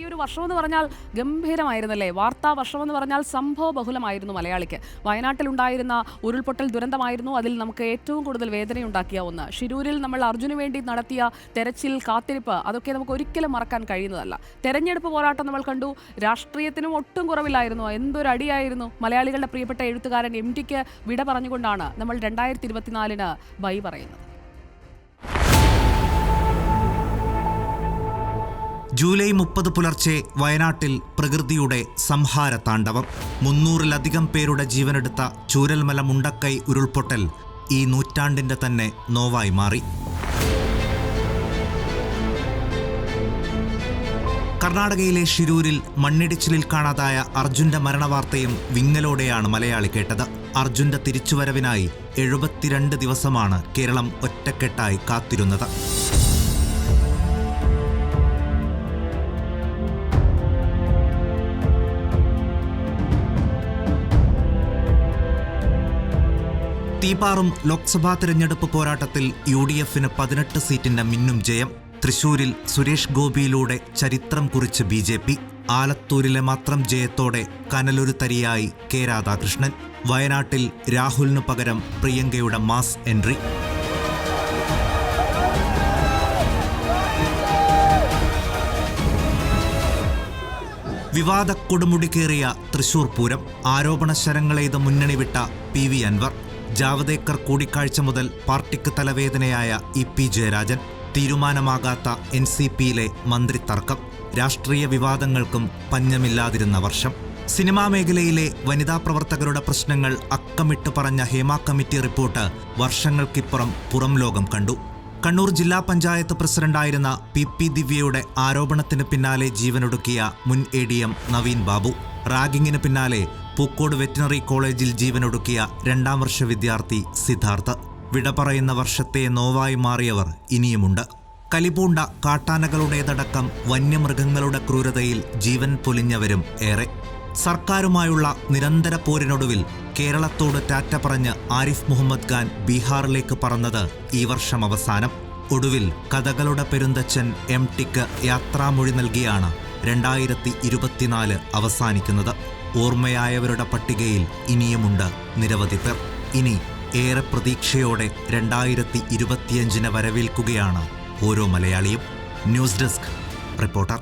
ഒരു വർഷമെന്ന് പറഞ്ഞാൽ ഗംഭീരമായിരുന്നല്ലേ? വാർത്താ വർഷമെന്ന് പറഞ്ഞാൽ സംഭവ ബഹുലമായിരുന്നു മലയാളിക്ക്. വയനാട്ടിലുണ്ടായിരുന്ന ഉരുൾപൊട്ടൽ ദുരന്തമായിരുന്നു അതിൽ നമുക്ക് ഏറ്റവും കൂടുതൽ വേദനയുണ്ടാക്കിയ ഒന്ന്. ഷിരൂരിൽ നമ്മൾ അർജുന് വേണ്ടി നടത്തിയ തെരച്ചിൽ, കാത്തിരിപ്പ്, അതൊക്കെ നമുക്ക് ഒരിക്കലും മറക്കാൻ കഴിയുന്നതല്ല. തെരഞ്ഞെടുപ്പ് പോരാട്ടം നമ്മൾ കണ്ടു. രാഷ്ട്രീയത്തിനും ഒട്ടും കുറവില്ലായിരുന്നു. എന്തൊരടിയായിരുന്നു. മലയാളികളുടെ പ്രിയപ്പെട്ട എഴുത്തുകാരൻ MTക്ക് വിട പറഞ്ഞുകൊണ്ടാണ് നമ്മൾ 2024 ബൈ പറയുന്നത്. ജൂലൈ 30 പുലർച്ചെ വയനാട്ടിൽ പ്രകൃതിയുടെ സംഹാര താണ്ഡവം. 300-ലധികം പേരുടെ ജീവനെടുത്ത ചൂരൽമല മുണ്ടക്കൈ ഉരുൾപൊട്ടൽ ഈ നൂറ്റാണ്ടിന്റെ തന്നെ നോവായി മാറി. കർണാടകയിലെ ഷിരൂരിൽ മണ്ണിടിച്ചിലിൽ കാണാതായ അർജുന്റെ മരണവാർത്തയും വിങ്ങലോടെയാണ് മലയാളി കേട്ടത്. അർജുന്റെ തിരിച്ചുവരവിനായി 72 ദിവസമാണ് കേരളം ഒറ്റക്കെട്ടായി കാത്തിരുന്നത്. തീപാറും ലോക്സഭാ തെരഞ്ഞെടുപ്പ് പോരാട്ടത്തിൽ UDFന് 18 സീറ്റിന്റെ മിന്നും ജയം. തൃശൂരിൽ സുരേഷ് ഗോപിയിലൂടെ ചരിത്രം കുറിച്ച് BJP. ആലത്തൂരിലെ മാത്രം ജയത്തോടെ കനലൊരു തരിയായി K രാധാകൃഷ്ണൻ. വയനാട്ടിൽ രാഹുലിനു പകരം പ്രിയങ്കയുടെ മാസ് എൻട്രി. വിവാദ കൊടുമുടി കയറിയ തൃശൂർ പൂരം. ആരോപണ ശരങ്ങളെയ്ത് മുന്നണി വിട്ട PV അൻവർ. ജാവദേക്കർ കൂടിക്കാഴ്ച മുതൽ പാർട്ടിക്ക് തലവേദനയായ EP ജയരാജൻ. തീരുമാനമാകാത്ത NCPയിലെ മന്ത്രിത്തർക്കം. രാഷ്ട്രീയ വിവാദങ്ങൾക്കും പഞ്ഞമില്ലാതിരുന്ന വർഷം. സിനിമാ മേഖലയിലെ വനിതാ പ്രവർത്തകരുടെ പ്രശ്നങ്ങൾ അക്കമിട്ട് പറഞ്ഞ ഹേമ കമ്മിറ്റി റിപ്പോർട്ട് വർഷങ്ങൾക്കിപ്പുറം പുറം ലോകം കണ്ടു. കണ്ണൂർ ജില്ലാ പഞ്ചായത്ത് പ്രസിഡന്റായിരുന്ന PP ദിവ്യയുടെ ആരോപണത്തിന് പിന്നാലെ ജീവനൊടുക്കിയ മുൻ ADM നവീൻ ബാബു. റാഗിങ്ങിന് പിന്നാലെ പൂക്കോട് വെറ്റിനറി കോളേജിൽ ജീവനൊടുക്കിയ 2ാം വർഷ വിദ്യാർത്ഥി സിദ്ധാർത്ഥ്. വിട പറയുന്ന വർഷത്തെ നോവായി മാറിയവർ ഇനിയുമുണ്ട്. കലിപൂണ്ട കാട്ടാനകളുടേതടക്കം വന്യമൃഗങ്ങളുടെ ക്രൂരതയിൽ ജീവൻ പൊലിഞ്ഞവരും ഏറെ. സർക്കാരുമായുള്ള നിരന്തര പോരിനൊടുവിൽ കേരളത്തോട് ടാറ്റ പറഞ്ഞ് ആരിഫ് മുഹമ്മദ് ഖാൻ ബീഹാറിലേക്ക് പറന്നത് ഈ വർഷം അവസാനം. ഒടുവിൽ കഥകളുടെ പെരുന്തച്ഛൻ MTക്ക് യാത്രാമൊഴി നൽകിയാണ് 2024 അവസാനിക്കുന്നത്. ഓർമ്മയായവരുടെ പട്ടികയിൽ ഇനിയുമുണ്ട് നിരവധി പേർ. ഇനി ഏറെ പ്രതീക്ഷയോടെ 2025 വരവേൽക്കുകയാണ് ഓരോ മലയാളിയും. News desk reporter.